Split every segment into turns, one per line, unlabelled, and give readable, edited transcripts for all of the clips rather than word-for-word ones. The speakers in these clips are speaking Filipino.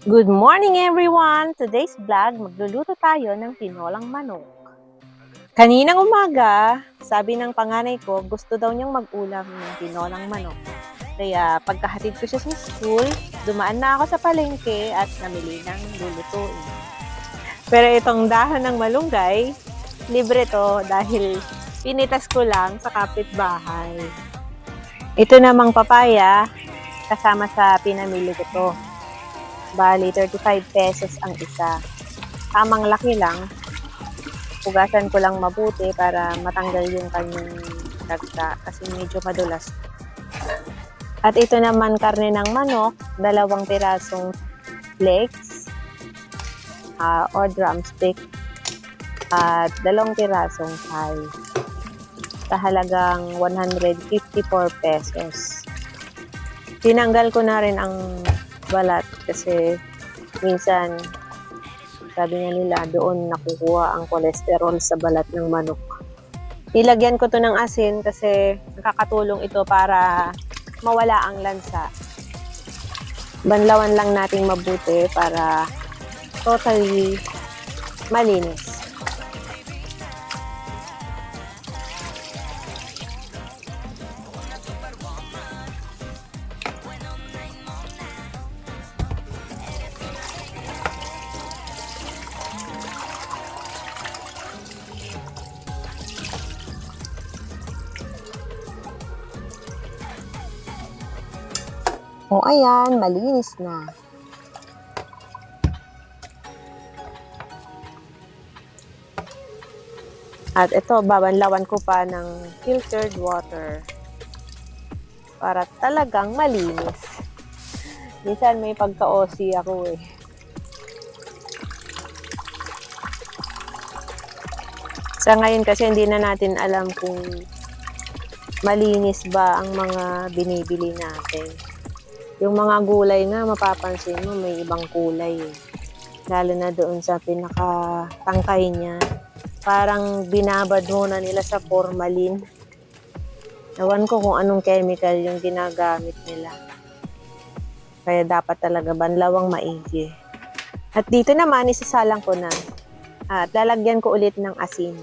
Good morning everyone! Today's vlog, magluluto tayo ng tinolang manok. Kaninang umaga, sabi ng panganay ko, gusto daw niyang mag-ulam ng tinolang manok. Kaya pagkahatid ko siya sa school, dumaan na ako sa palengke at namili ng lulutuin. Pero itong dahon ng malunggay, libre to dahil pinitas ko lang sa kapitbahay. Ito namang papaya, kasama sa pinamili ko to. Bali, 35 pesos ang isa. Tamang laki lang. Hugasan ko lang mabuti para matanggal yung kanyang dagta kasi medyo madulas. At ito naman karne ng manok, 2 pirasong legs or drumstick at 2 pirasong thigh. Sa halagang 154 pesos. Tinanggal ko na rin ang balat kasi minsan sabi nga nila doon nakukuha ang kolesterol sa balat ng manok. Ilagyan ko to ng asin kasi nakakatulong ito para mawala ang lansa. Banlawan lang nating mabuti para totally malinis. O ayan, malinis na. At ito, babanlawan ko pa ng filtered water para talagang malinis. Minsan may pagka-OC ako eh. Sa ngayon kasi hindi na natin alam kung malinis ba ang mga binibili natin. Yung mga gulay nga, mapapansin mo, may ibang kulay eh. Lalo na doon sa pinakatangkay niya. Parang binabad muna nila sa formalin. Ewan ko kung anong chemical yung ginagamit nila. Kaya dapat talaga banlawang maigi. At dito naman, isasalang ko na. At lalagyan ko ulit ng asin.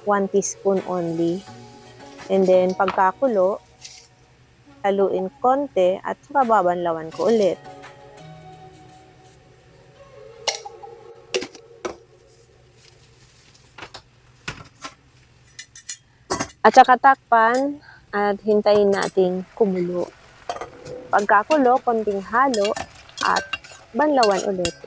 1 teaspoon only. And then, pagkakulo, haluin konti at saka babanlawan ko ulit. At saka takpan at hintayin nating kumulo. Pagkakulo, konting halo at banlawan ulit.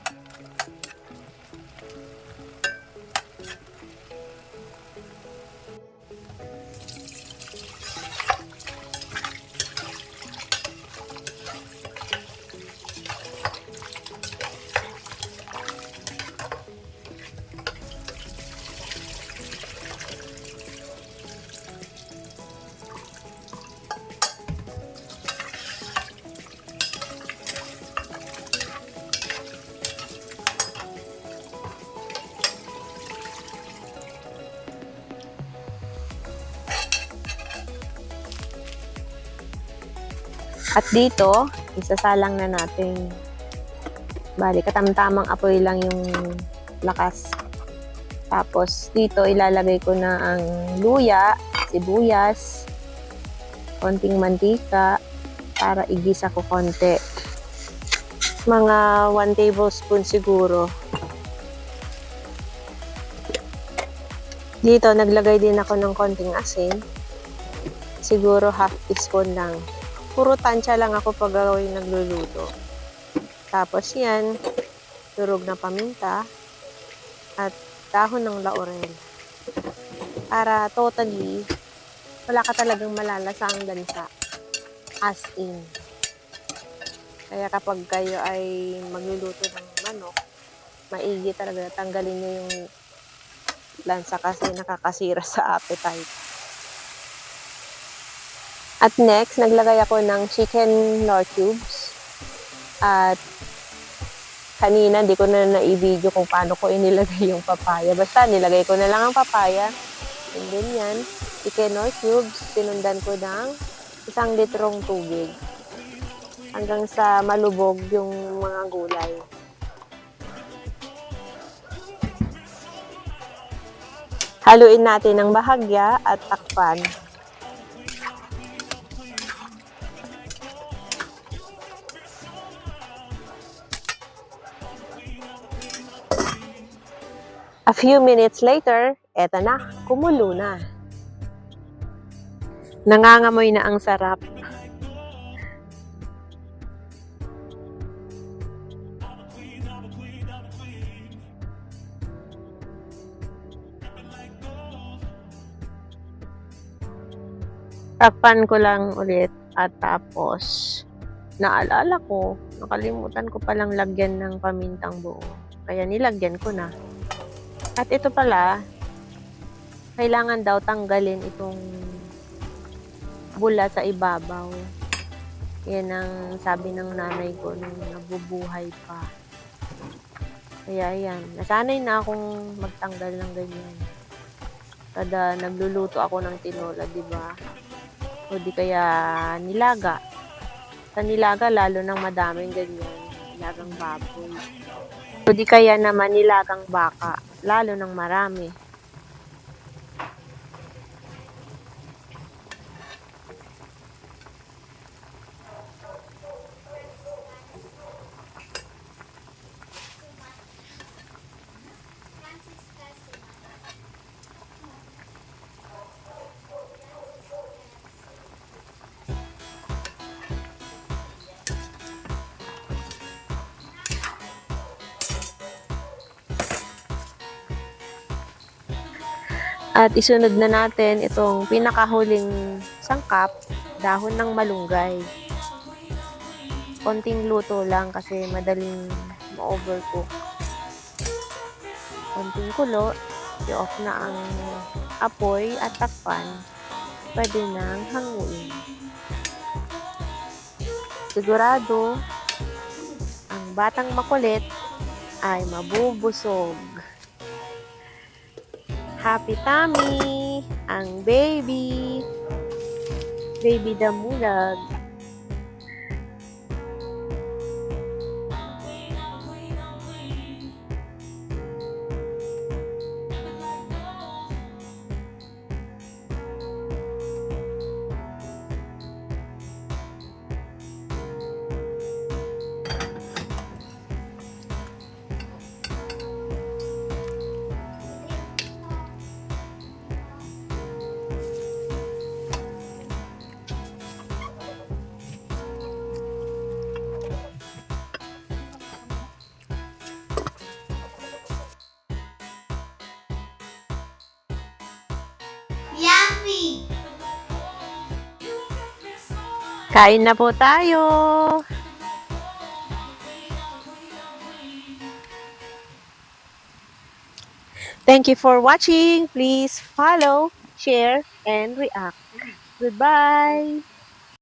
At dito, isasalang na natin. Bali, katamtamang apoy lang yung lakas. Tapos, dito ilalagay ko na ang luya, sibuyas, konting mantika, para igisa ko konti. Mga 1 tablespoon siguro. Dito, naglagay din ako ng konting asin. Siguro half teaspoon lang. Puro tansya lang ako pag nagluluto. Tapos yan, durog na paminta at dahon ng laurel. Para totally, wala ka talagang malalasang lansa. As in. Kaya kapag kayo ay magluluto ng manok, maigi talaga tanggalin nyo yung lansa kasi nakakasira sa appetite. At next, naglagay ako ng chicken nor cubes. At kanina, hindi ko na na-i-video kung paano ko inilagay yung papaya. Basta, nilagay ko na lang ang papaya. And then yan, chicken nor cubes, sinundan ko ng 1 litrong tubig. hanggang sa malubog yung mga gulay. Haluin natin ng bahagya at takpan. A few minutes later, eto na, kumulo na. Nangangamoy na ang sarap. Takpan ko lang ulit at tapos naalala ko, nakalimutan ko palang lagyan ng pamintang buo. Kaya nilagyan ko na. At ito pala, kailangan daw tanggalin itong bula sa ibabaw. Yan ang sabi ng nanay ko nung nabubuhay pa. Kaya yan, nasanay na akong magtanggal ng ganyan. Kada nagluluto ako ng tinola, di ba? O di kaya nilaga. Sa nilaga, lalo nang madaming ganyan. Nilagang baboy. O di kaya naman nilagang baka. Lalo nang marami. At isunod na natin itong pinakahuling sangkap, dahon ng malunggay. Konting luto lang kasi madaling ma-overcook. Konting kulo, i-off na ang apoy at takpan. Pwede nang hanguin. Sigurado, ang batang makulit ay mabubusog. Happy tummy! Ang baby! Baby damulag.
Yummy!
Kain na po tayo! Thank you for watching. Please follow, share, and react. Goodbye!